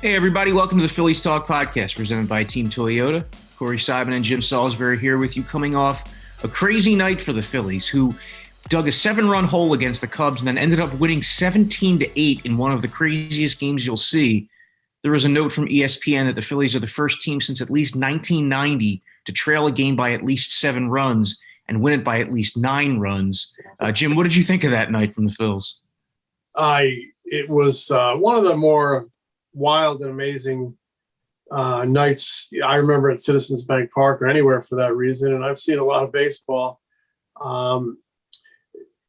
Hey, everybody. Welcome to the Phillies Talk podcast presented by Team Toyota. Corey Seidman and Jim Salisbury here with you, coming off a crazy night for the Phillies, who dug a 7-run hole against the Cubs and then ended up winning 17-8 in one of the craziest games you'll see. There was a note from ESPN that the Phillies are the first team since at least 1990 to trail a game by at least 7 runs and win it by at least 9 runs. Jim, what did you think of that night from the Phils? It was one of the more wild and amazing nights I remember at Citizens Bank Park or anywhere for that reason. And I've seen a lot of baseball.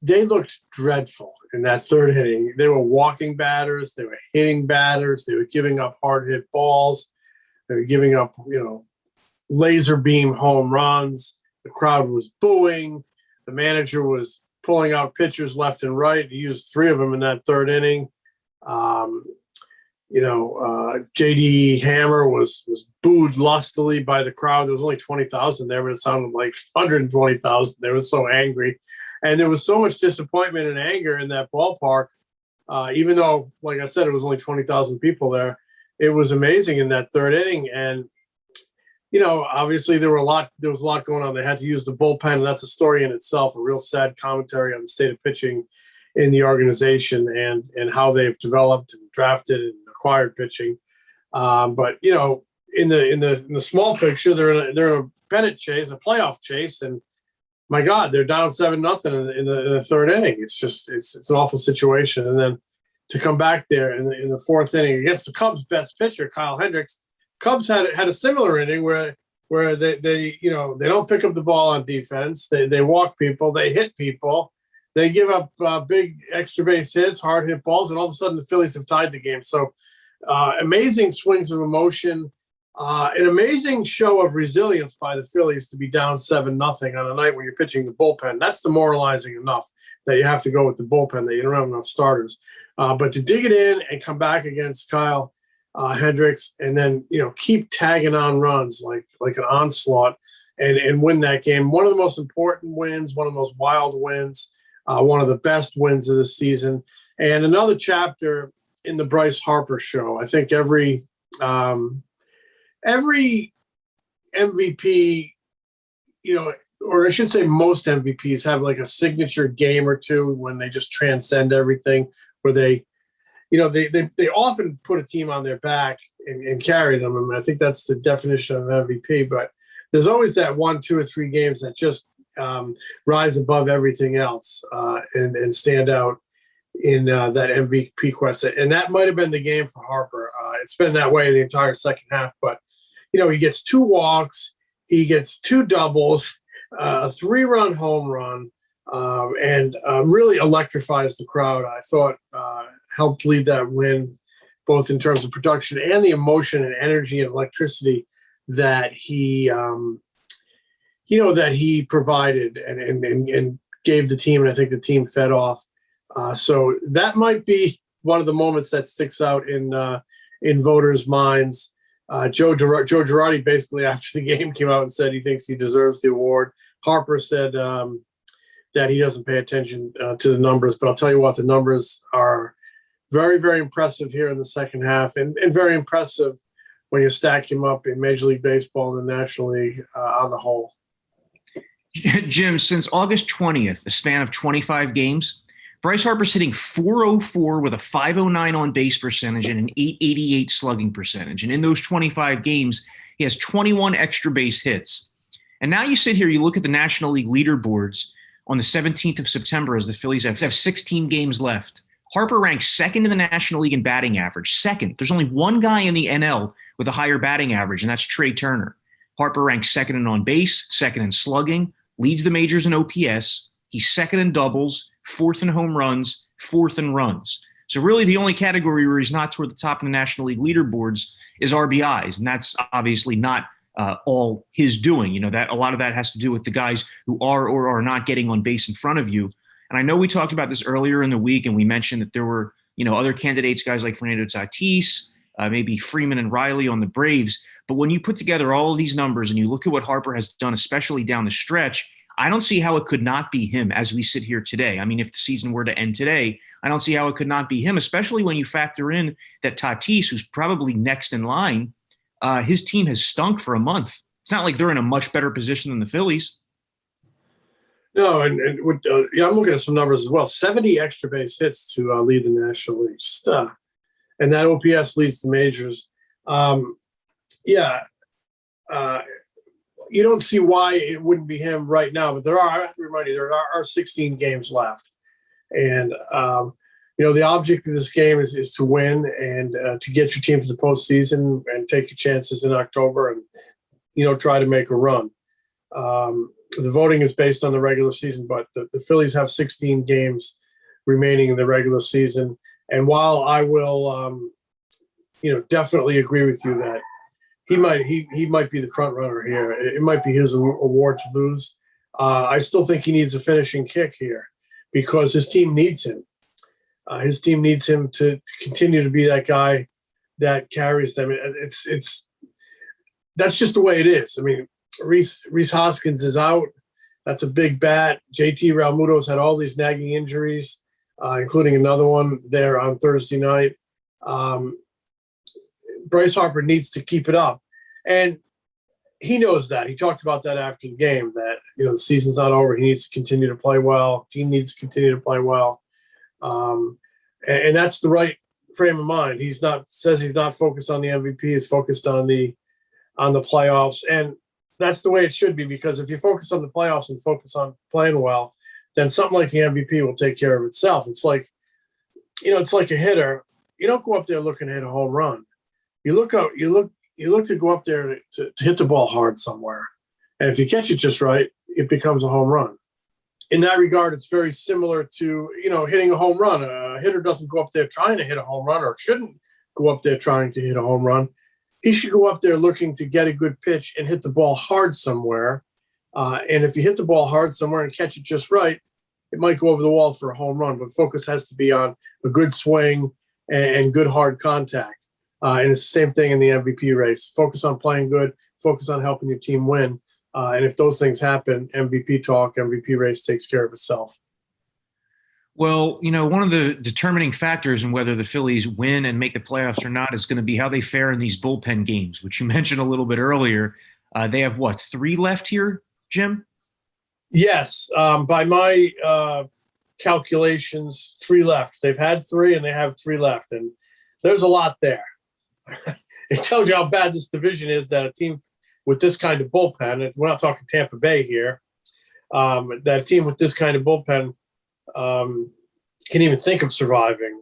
They looked dreadful in that third inning. They were walking batters. They were hitting batters. They were giving up hard hit balls. They were giving up, laser beam home runs. The crowd was booing. The manager was pulling out pitchers left and right. He used 3 of them in that third inning. J.D. Hammer was booed lustily by the crowd. There was only 20,000 there, but it sounded like 120,000. They were so angry. And there was so much disappointment and anger in that ballpark, even though, like I said, it was only 20,000 people there. It was amazing in that third inning. And, obviously there was a lot going on. They had to use the bullpen, and that's a story in itself, a real sad commentary on the state of pitching in the organization and how they've developed and drafted and acquired pitching. But in the small picture, they're in a pennant chase, a playoff chase, and my God, they're down 7-0 in the third inning. It's an awful situation. And then to come back there in the fourth inning against the Cubs' best pitcher, Kyle Hendricks. Cubs had a similar inning where they don't pick up the ball on defense. They walk people, they hit people. They give up big extra base hits, hard hit balls, and all of a sudden the Phillies have tied the game. So amazing swings of emotion, an amazing show of resilience by the Phillies to be down 7-0 on a night when you're pitching the bullpen. That's demoralizing enough that you have to go with the bullpen, that you don't have enough starters. But to dig it in and come back against Kyle Hendricks and then, keep tagging on runs like an onslaught and win that game. One of the most important wins, one of the most wild wins. One of the best wins of the season, and another chapter in the Bryce Harper show. I think every MVP, or I should say most MVPs have like a signature game or two when they just transcend everything, where they often put a team on their back and carry them. I mean, I think that's the definition of MVP, but there's always that 1, 2, or 3 games that just rise above everything else and stand out in that MVP quest. And that might have been the game for Harper. It's been that way the entire second half. But, he gets 2 walks, he gets 2 doubles, a 3-run home run, and really electrifies the crowd. I thought helped lead that win, both in terms of production and the emotion and energy and electricity that he that he provided and gave the team, and I think the team fed off. So that might be one of the moments that sticks out in voters' minds. Joe Girardi basically after the game came out and said he thinks he deserves the award. Harper said that he doesn't pay attention to the numbers, but I'll tell you what, the numbers are very, very impressive here in the second half, and very impressive when you stack him up in Major League Baseball and the National League on the whole. Jim, since August 20th, a span of 25 games, Bryce Harper's hitting .404 with a .509 on base percentage and an .888 slugging percentage. And in those 25 games, he has 21 extra base hits. And now you sit here, you look at the National League leaderboards on the 17th of September as the Phillies have 16 games left. Harper ranks second in the National League in batting average. Second. There's only one guy in the NL with a higher batting average, and that's Trey Turner. Harper ranks second in on base, second in slugging, leads the majors in OPS. He's second in doubles, fourth in home runs, fourth in runs. So really the only category where he's not toward the top of the National League leaderboards is RBIs, and that's obviously not all his doing. That a lot of that has to do with the guys who are or are not getting on base in front of you. And I know we talked about this earlier in the week, and we mentioned that there were other candidates, guys like Fernando Tatis, maybe Freeman and Riley on the Braves. But when you put together all of these numbers and you look at what Harper has done, especially down the stretch, I don't see how it could not be him as we sit here today. I mean, if the season were to end today, I don't see how it could not be him, especially when you factor in that Tatis, who's probably next in line, his team has stunk for a month. It's not like they're in a much better position than the Phillies. No, and I'm looking at some numbers as well. 70 extra base hits to lead the National League. And that OPS leads the majors. You don't see why it wouldn't be him right now, but I have to remind you, there are 16 games left. And, the object of this game is to win and to get your team to the postseason and take your chances in October and, try to make a run. The voting is based on the regular season, but the Phillies have 16 games remaining in the regular season. And while I will, definitely agree with you that he might be the front runner here. It might be his award to lose. I still think he needs a finishing kick here because his team needs him. His team needs him to continue to be that guy that carries them. That's just the way it is. I mean, Rhys Hoskins is out. That's a big bat. JT Realmuto's had all these nagging injuries, including another one there on Thursday night. Bryce Harper needs to keep it up. And he knows that. He talked about that after the game, that, the season's not over. He needs to continue to play well. Team needs to continue to play well. And that's the right frame of mind. Says he's not focused on the MVP. He's focused on the playoffs. And that's the way it should be, because if you focus on the playoffs and focus on playing well, then something like the MVP will take care of itself. It's like, it's like a hitter. You don't go up there looking to hit a home run. You look to go up there to hit the ball hard somewhere. And if you catch it just right, it becomes a home run. In that regard, it's very similar to, hitting a home run. A hitter doesn't go up there trying to hit a home run, or shouldn't go up there trying to hit a home run. He should go up there looking to get a good pitch and hit the ball hard somewhere. And if you hit the ball hard somewhere and catch it just right, it might go over the wall for a home run. But focus has to be on a good swing and good hard contact. And it's the same thing in the MVP race. Focus on playing good. Focus on helping your team win. And if those things happen, MVP race takes care of itself. Well, one of the determining factors in whether the Phillies win and make the playoffs or not is going to be how they fare in these bullpen games, which you mentioned a little bit earlier. They have 3 left here, Jim? Yes. By my calculations, 3 left. They've had 3 and they have 3 left. And there's a lot there. It tells you how bad this division is, that a team with this kind of bullpen, we're not talking Tampa Bay here, that a team with this kind of bullpen can even think of surviving.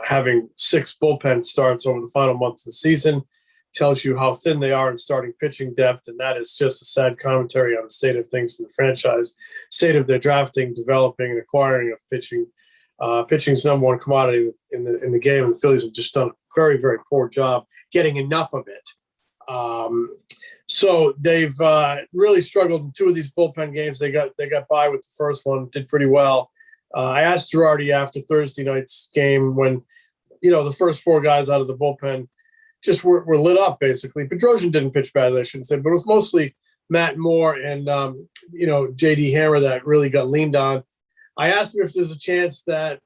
Having 6 bullpen starts over the final months of the season tells you how thin they are in starting pitching depth, and that is just a sad commentary on the state of things in the franchise, state of their drafting, developing, and acquiring of pitching. Pitching's number one commodity in the game, and the Phillies have just done a very, very poor job getting enough of it. So they've really struggled in 2 of these bullpen games. They got by with the first one, did pretty well. I asked Girardi after Thursday night's game when, the first 4 guys out of the bullpen just were lit up, basically. Bedrosian didn't pitch badly, I shouldn't say, but it was mostly Matt Moore and, J.D. Hammer that really got leaned on. I asked him if there's a chance that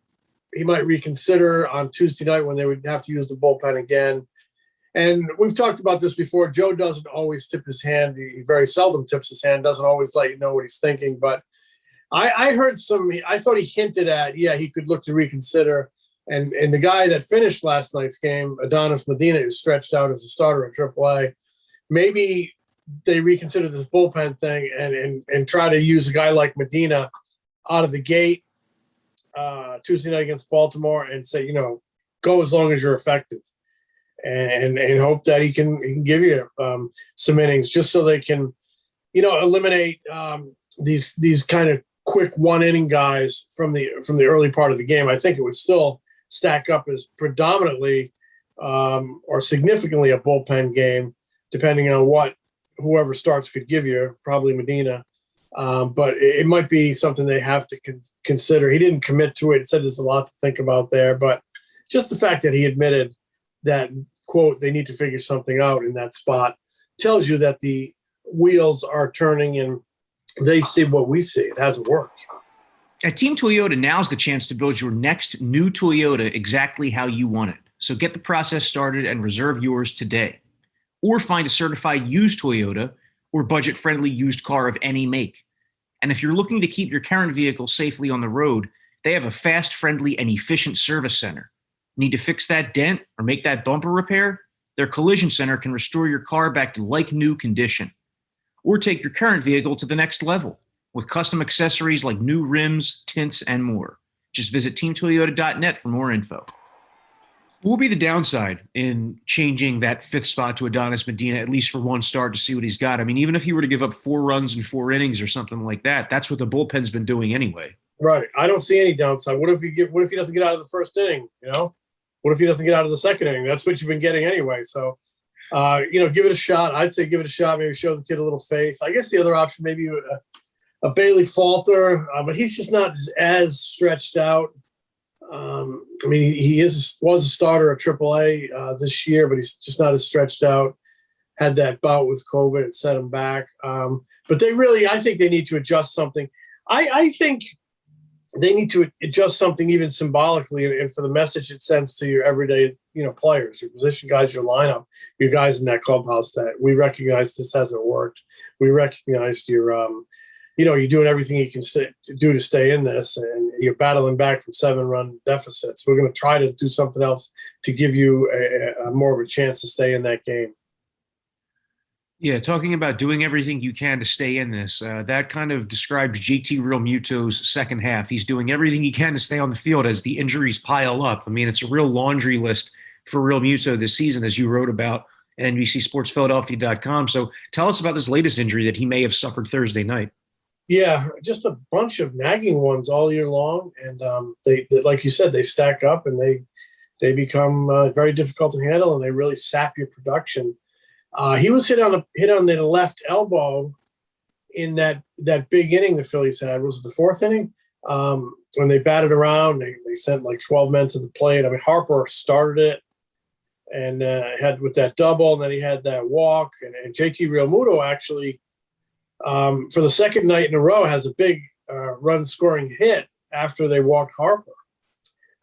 he might reconsider on Tuesday night when they would have to use the bullpen again. And we've talked about this before. Joe doesn't always tip his hand. He very seldom tips his hand, doesn't always let you know what he's thinking. But I heard I thought he hinted at, he could look to reconsider. And the guy that finished last night's game, Adonis Medina, is stretched out as a starter at AAA. Maybe they reconsider this bullpen thing and try to use a guy like Medina out of the gate Tuesday night against Baltimore and say, go as long as you're effective, and hope that he can give you some innings just so they can, eliminate these kind of quick 1-inning guys from the early part of the game. I think it would still stack up as predominantly or significantly a bullpen game, depending on what whoever starts could give you, probably Medina. But it might be something they have to consider. He didn't commit to it. He said there's a lot to think about there. But just the fact that he admitted that, quote, they need to figure something out in that spot tells you that the wheels are turning they see what we see. It hasn't worked. At Team Toyota, now's the chance to build your next new Toyota exactly how you want it. So get the process started and reserve yours today. Or find a certified used Toyota or budget-friendly used car of any make. And if you're looking to keep your current vehicle safely on the road, they have a fast, friendly, and efficient service center. Need to fix that dent or make that bumper repair? Their collision center can restore your car back to like-new condition. Or take your current vehicle to the next level with custom accessories like new rims, tints, and more. Just visit teamtoyota.net for more info. What will be the downside in changing that fifth spot to Adonis Medina, at least for one start, to see what he's got? I mean, even if he were to give up 4 runs in 4 innings or something like that, that's what the bullpen's been doing anyway. Right. I don't see any downside. What if he doesn't get out of the first inning? What if he doesn't get out of the second inning? That's what you've been getting anyway. So, give it a shot. I'd say give it a shot. Maybe show the kid a little faith. I guess the other option, maybe a Bailey Falter, but he's just not as stretched out. He was a starter at AAA this year, but he's just not as stretched out. Had that bout with COVID and set him back. But I think they need to adjust something. I think they need to adjust something even symbolically, and for the message it sends to your everyday, players, your position guys, your lineup, your guys in that clubhouse, that we recognize this hasn't worked. We recognize you're doing everything you can do to stay in this, and you're battling back from 7-run deficits. We're going to try to do something else to give you a more of a chance to stay in that game. Yeah, talking about doing everything you can to stay in this, that kind of describes JT Realmuto's second half. He's doing everything he can to stay on the field as the injuries pile up. I mean, it's a real laundry list for Realmuto this season, as you wrote about at NBCSportsPhiladelphia.com. So tell us about this latest injury that he may have suffered Thursday night. Yeah, just a bunch of nagging ones all year long, and they like you said, they stack up and they become very difficult to handle, and they really sap your production. He was hit on the left elbow in that big inning the Phillies had. Was it the 4th inning? When they batted around, they sent like 12 men to the plate. I mean, Harper started it and had with that double, and then he had that walk, and JT Realmuto actually. For the second night in a row, has a big run-scoring hit after they walked Harper,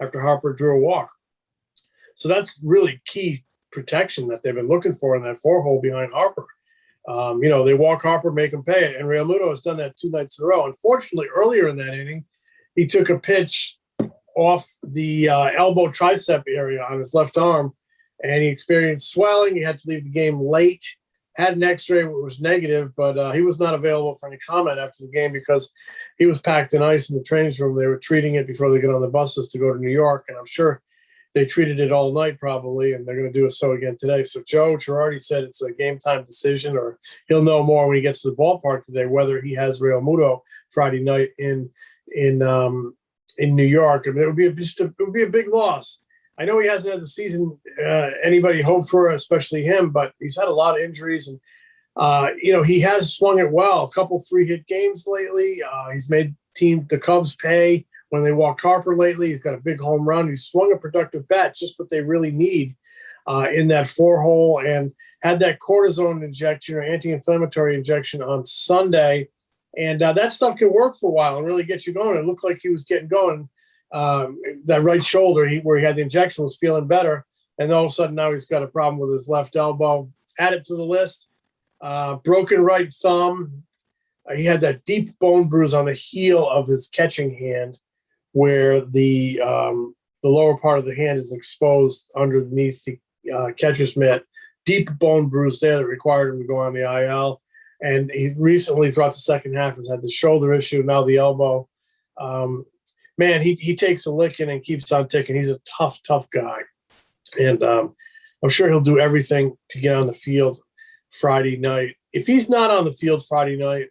after Harper drew a walk. So that's really key protection that they've been looking for in that 4-hole behind Harper. They walk Harper, make him pay it, and Realmuto has done that 2 nights in a row. Unfortunately, earlier in that inning, he took a pitch off the elbow tricep area on his left arm, and he experienced swelling. He had to leave the game late. Had an x-ray, which was negative, but he was not available for any comment after the game because he was packed in ice in the training room. They were treating it before they get on the buses to go to New York, and I'm sure they treated it all night probably, and they're going to do so again today. So Joe Girardi said it's a game-time decision, or he'll know more when he gets to the ballpark today whether he has Realmuto Friday night in New York. I mean, it would be a big loss. I know he hasn't had the season anybody hoped for, especially him, but he's had a lot of injuries, and he has swung it well. A couple 3-hit games lately. He's made the Cubs pay when they walked Harper lately. He's got a big home run. He's swung a productive bat, just what they really need in that 4-hole, and had that cortisone injection or anti-inflammatory injection on Sunday. And that stuff can work for a while and really get you going. It looked like he was getting going. That right shoulder where he had the injection was feeling better, and all of a sudden now he's got a problem with his left elbow. Add it to the list. Broken right thumb. He had that deep bone bruise on the heel of his catching hand, where the lower part of the hand is exposed underneath the catcher's mitt. Deep bone bruise there that required him to go on the IL. And he recently, throughout the second half, has had the shoulder issue, now the elbow. Man, he takes a licking and keeps on ticking. He's a tough guy. And I'm sure he'll do everything to get on the field Friday night. If he's not on the field Friday night,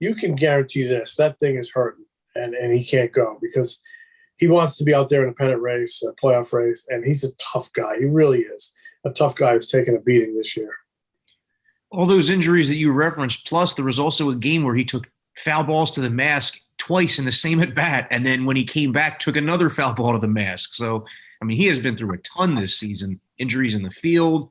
you can guarantee this. That thing is hurting, and he can't go because he wants to be out there in a pennant race, a playoff race, and he's a tough guy. He really is a tough guy who's taken a beating this year. All those injuries that you referenced, plus there was also a game where he took foul balls to the mask twice in the same at bat, and then when he came back, took another foul ball to the mask. So, I mean, he has been through a ton this season. Injuries in the field,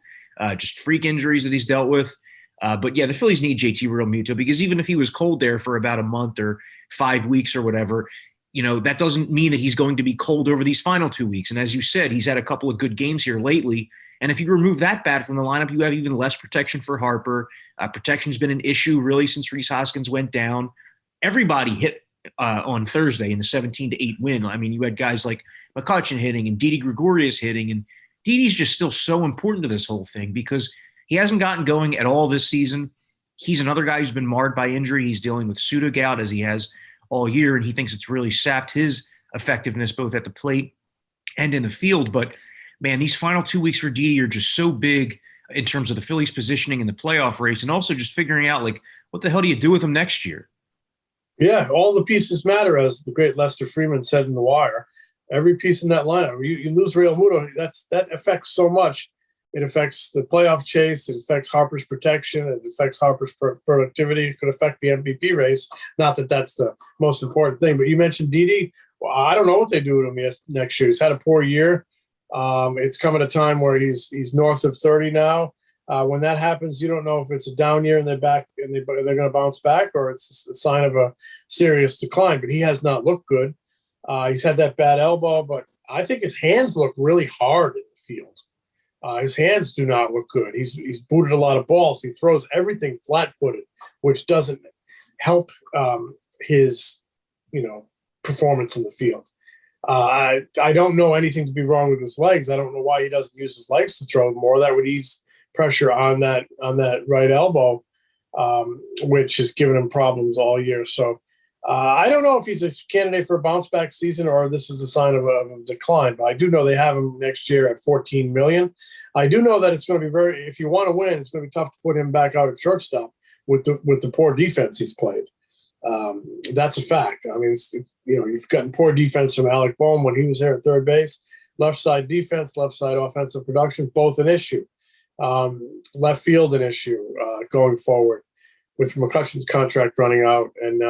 just freak injuries that he's dealt with. But yeah, the Phillies need JT Realmuto because even if he was cold there for about a month or 5 weeks or whatever, that doesn't mean that he's going to be cold over these final 2 weeks. And as you said, he's had a couple of good games here lately. And if you remove that bat from the lineup, you have even less protection for Harper. Protection's been an issue really since Rhys Hoskins went down. Everybody hit on Thursday in the 17-8 win. I mean, you had guys like McCutchen hitting and Didi Gregorius hitting. And Didi's just still so important to this whole thing because he hasn't gotten going at all this season. He's another guy who's been marred by injury. He's dealing with pseudo-gout as he has all year, and he thinks it's really sapped his effectiveness both at the plate and in the field. But, man, these final 2 weeks for Didi are just so big in terms of the Phillies' positioning in the playoff race and also just figuring out, like, what the hell do you do with him next year? Yeah, all the pieces matter, as the great Lester Freeman said in The Wire. Every piece in that lineup. You lose Realmuto, that affects so much. It affects the playoff chase. It affects Harper's protection. It affects Harper's productivity. It could affect the MVP race. Not that that's the most important thing. But you mentioned Didi. Well, I don't know what they do with him next year. He's had a poor year. It's come at a time where he's north of 30 now. When that happens, you don't know if it's a down year and they're back and they're going to bounce back, or it's a sign of a serious decline. But he has not looked good. He's had that bad elbow, but I think his hands look really hard in the field. His hands do not look good. He's booted a lot of balls. He throws everything flat-footed, which doesn't help his, performance in the field. I don't know anything to be wrong with his legs. I don't know why he doesn't use his legs to throw more. That would ease pressure on that right elbow, which has given him problems all year. So I don't know if he's a candidate for a bounce-back season or this is a sign of a decline. But I do know they have him next year at $14 million. I do know that it's going to be if you want to win, it's going to be tough to put him back out at shortstop with the poor defense he's played. That's a fact. I mean, you've gotten poor defense from Alec Boehm when he was here at third base. Left side defense, left side offensive production, both an issue. Left field an issue going forward with McCutchen's contract running out, and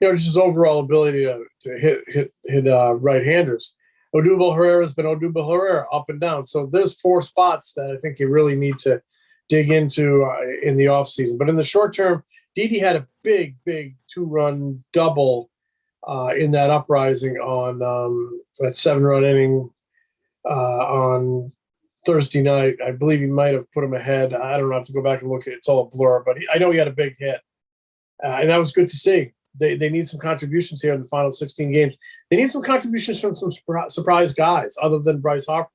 just his overall ability to hit right-handers. Odubel Herrera's been Odubel Herrera up and down. So there's 4 spots that I think you really need to dig into in the offseason. But in the short term, Didi had a big 2-run double in that uprising on that 7-run inning on Thursday night. I believe he might have put him ahead. I don't know. I have to go back and look at it. It's all a blur. But I know he had a big hit. And that was good to see. They need some contributions here in the final 16 games. They need some contributions from some surprise guys other than Bryce Harper.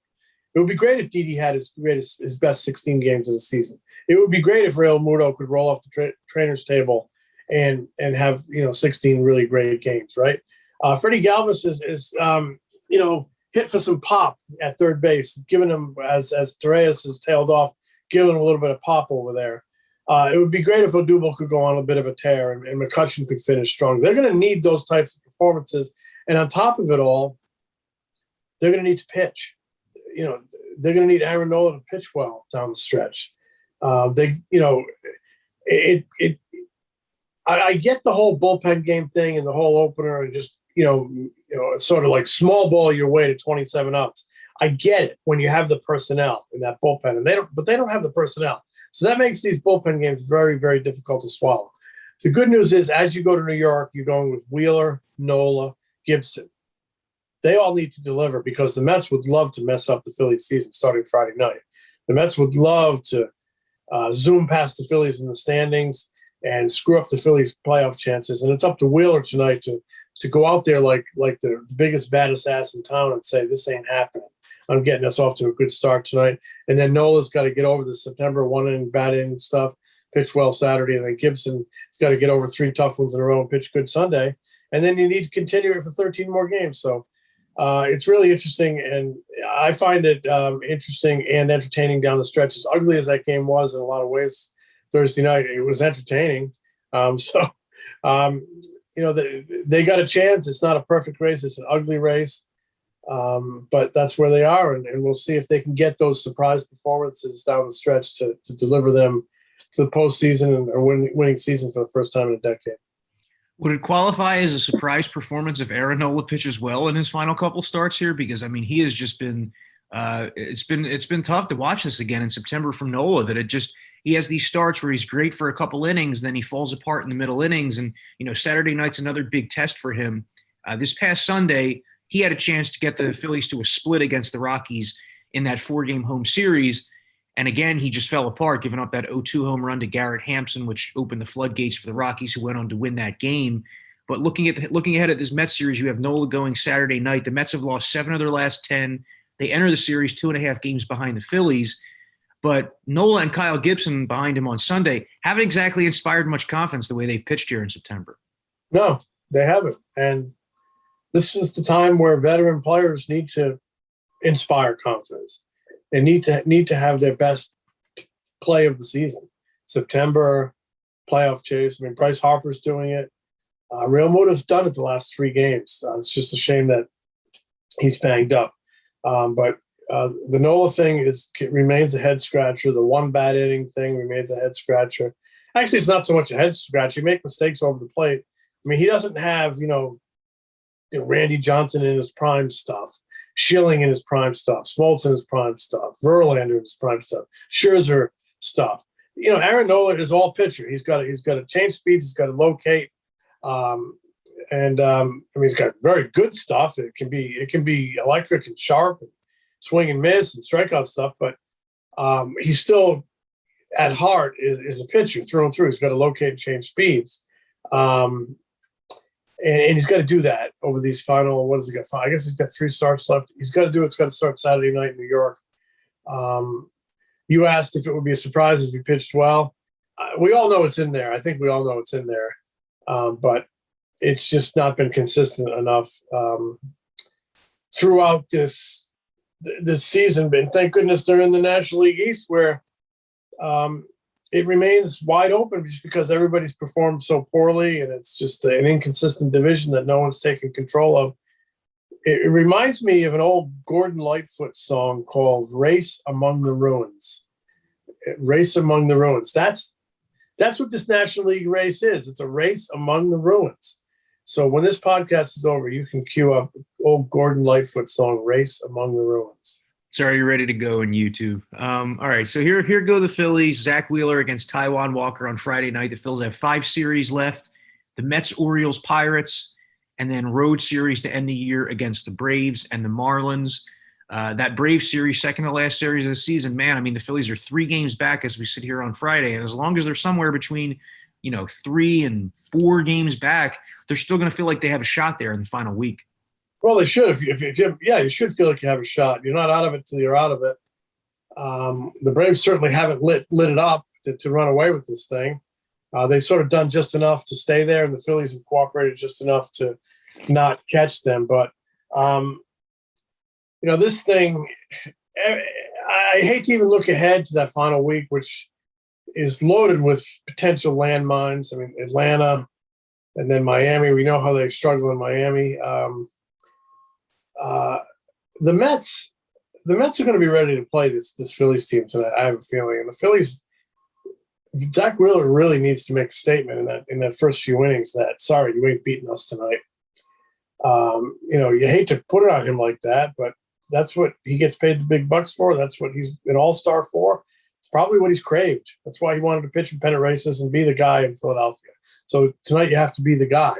It would be great if Didi had his best 16 games of the season. It would be great if Realmuto could roll off the trainer's table and have 16 really great games, right? Freddie Galvis is hit for some pop at third base, giving him as Torres has tailed off, giving him a little bit of pop over there. It would be great if Odubel could go on a bit of a tear and McCutchen could finish strong. They're going to need those types of performances. And on top of it all, they're going to need to pitch. They're going to need Aaron Nola to pitch well down the stretch. I get the whole bullpen game thing and the whole opener and just, sort of like small ball your way to 27 outs. I get it when you have the personnel in that bullpen, and they don't have the personnel. So that makes these bullpen games very, very difficult to swallow. The good news is, as you go to New York, you're going with Wheeler, Nola, Gibson. They all need to deliver because the Mets would love to mess up the Phillies season starting Friday night. The Mets would love to zoom past the Phillies in the standings and screw up the Phillies' playoff chances. And it's up to Wheeler tonight to go out there like the biggest, baddest ass in town and say, this ain't happening. I'm getting us off to a good start tonight. And then Nola's got to get over the September 1-inning, bad inning stuff, pitch well Saturday. And then Gibson has got to get over 3 tough ones in a row and pitch good Sunday. And then you need to continue it for 13 more games. So it's really interesting. And I find it interesting and entertaining down the stretch. As ugly as that game was in a lot of ways Thursday night, it was entertaining. They got a chance. It's not a perfect race. It's an ugly race. But that's where they are, and we'll see if they can get those surprise performances down the stretch to deliver them to the postseason or winning season for the first time in a decade. Would it qualify as a surprise performance if Aaron Nola pitches well in his final couple starts here? Because, I mean, he has just been it's been tough to watch this again in September from Nola, that he has these starts where he's great for a couple innings, then he falls apart in the middle innings. And, Saturday night's another big test for him. This past Sunday, he had a chance to get the Phillies to a split against the Rockies in that 4-game home series. And again, he just fell apart, giving up that 0-2 home run to Garrett Hampson, which opened the floodgates for the Rockies, who went on to win that game. But looking ahead at this Mets series, you have Nola going Saturday night. The Mets have lost 7 of their last 10. They enter the series 2.5 games behind the Phillies. But Nola and Kyle Gibson behind him on Sunday haven't exactly inspired much confidence the way they've pitched here in September. No, they haven't. And this is the time where veteran players need to inspire confidence. They need to have their best play of the season. September, playoff chase. I mean, Bryce Harper's doing it. Realmuto's done it the last 3 games. It's just a shame that he's banged up. But the Nola thing remains a head scratcher. The one bad inning thing remains a head scratcher. Actually, it's not so much a head scratcher. You make mistakes over the plate. I mean, he doesn't have, Randy Johnson in his prime stuff, Schilling in his prime stuff, Smoltz in his prime stuff, Verlander in his prime stuff, Scherzer stuff. Aaron Nola is all pitcher. He's got to change speeds. He's got to locate. He's got very good stuff. It can be electric and sharp and swing and miss and strikeout stuff, but he's still at heart is a pitcher through and through. He's got to locate and change speeds. And he's got to do that over these final, what has he got? I guess he's got 3 starts left. He's got to do it. It's got to start Saturday night in New York. You asked if it would be a surprise if he pitched well. We all know it's in there. I think we all know it's in there. But it's just not been consistent enough throughout this season. And thank goodness they're in the National League East, where it remains wide open just because everybody's performed so poorly, and it's just an inconsistent division that no one's taken control of. It reminds me of an old Gordon Lightfoot song called "Race Among the Ruins." Race among the ruins. That's what this National League race is. It's a race among the ruins. So when this podcast is over, you can cue up old Gordon Lightfoot song, "Race Among the Ruins." It's already ready to go on YouTube. All right, so here go the Phillies. Zach Wheeler against Taijuan Walker on Friday night. The Phillies have 5 series left. The Mets, Orioles, Pirates, and then road series to end the year against the Braves and the Marlins. That Braves series, second to last series of the season, man, I mean, the Phillies are 3 games back as we sit here on Friday. And as long as they're somewhere between, 3 and 4 games back, they're still going to feel like they have a shot there in the final week. Well, they should. You should feel like you have a shot. You're not out of it till you're out of it. The Braves certainly haven't lit it up to run away with this thing. They've sort of done just enough to stay there, and the Phillies have cooperated just enough to not catch them. But, this thing, I hate to even look ahead to that final week, which is loaded with potential landmines. I mean, Atlanta and then Miami. We know how they struggle in Miami. The Mets are going to be ready to play this Phillies team tonight. I have a feeling, and the Phillies, Zach Wheeler really needs to make a statement in that first few innings that, sorry, you ain't beating us tonight. You hate to put it on him like that, but that's what he gets paid the big bucks for. That's what he's an all-star for. It's probably what he's craved. That's why he wanted to pitch in pennant races and be the guy in Philadelphia. So tonight you have to be the guy,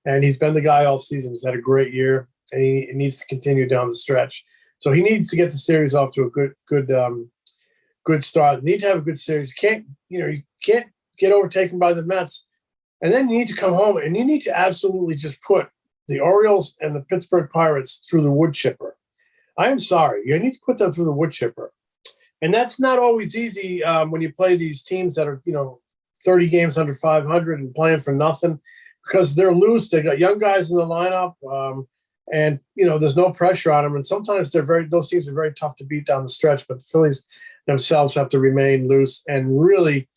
and he's been the guy all season. He's had a great year, and he needs to continue down the stretch. So he needs to get the series off to a good start. You need to have a good series. You can't get overtaken by the Mets. And then you need to come home and you need to absolutely just put the Orioles and the Pittsburgh Pirates through the wood chipper. I am sorry. You need to put them through the wood chipper. And that's not always easy when you play these teams that are, 30 games under 500 and playing for nothing, because they're loose. They got young guys in the lineup. And there's no pressure on them. And sometimes those teams are very tough to beat down the stretch, but the Phillies themselves have to remain loose and really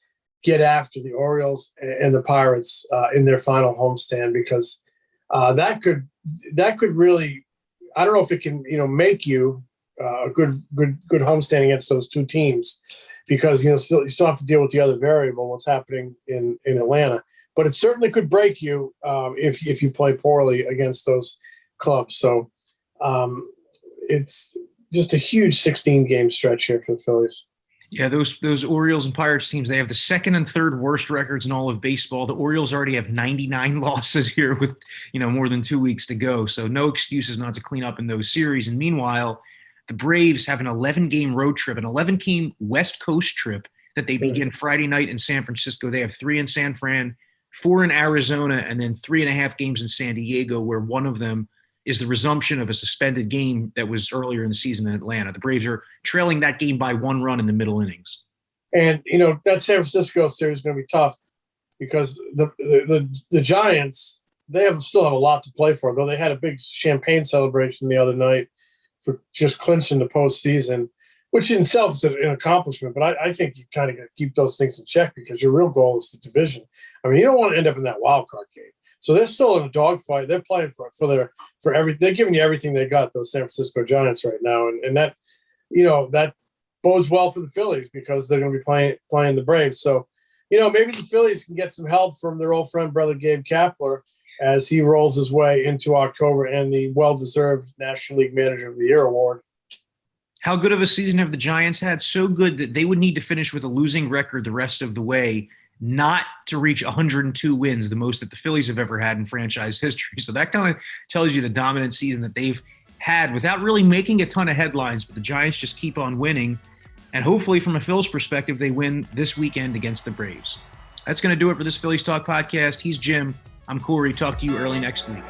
get after the Orioles and the Pirates in their final homestand, because that could really, I don't know if it can, make you a good homestand against those 2 teams, because, you still have to deal with the other variable, what's happening in Atlanta, but it certainly could break you if you play poorly against those clubs. So it's just a huge 16-game stretch here for the Phillies. Yeah, those Orioles and Pirates teams, they have the second and third worst records in all of baseball. The Orioles already have 99 losses here with, more than 2 weeks to go. So no excuses not to clean up in those series. And meanwhile, the Braves have an 11-game road trip, an 11-game West Coast trip that they begin Friday night in San Francisco. They have 3 in San Fran, 4 in Arizona, and then 3.5 games in San Diego, where one of them is the resumption of a suspended game that was earlier in the season in Atlanta. The Braves are trailing that game by 1 run in the middle innings. And, that San Francisco series is going to be tough because the Giants, still have a lot to play for, though they had a big champagne celebration the other night for just clinching the postseason, which in itself is an accomplishment. But I think you kind of got to keep those things in check because your real goal is the division. I mean, you don't want to end up in that wild card game. So they're still in a dogfight. They're playing for everything. They're giving you everything they got, those San Francisco Giants right now, and that that bodes well for the Phillies because they're going to be playing the Braves. So maybe the Phillies can get some help from their old friend brother Gabe Kapler as he rolls his way into October and the well-deserved National League Manager of the Year award. How good of a season have the Giants had? So good that they would need to finish with a losing record the rest of the way not to reach 102 wins, the most that the Phillies have ever had in franchise history. So that kind of tells you the dominant season that they've had without really making a ton of headlines. But the Giants just keep on winning. And hopefully, from a Phillies perspective, they win this weekend against the Braves. That's going to do it for this Phillies Talk podcast. He's Jim. I'm Corey. Talk to you early next week.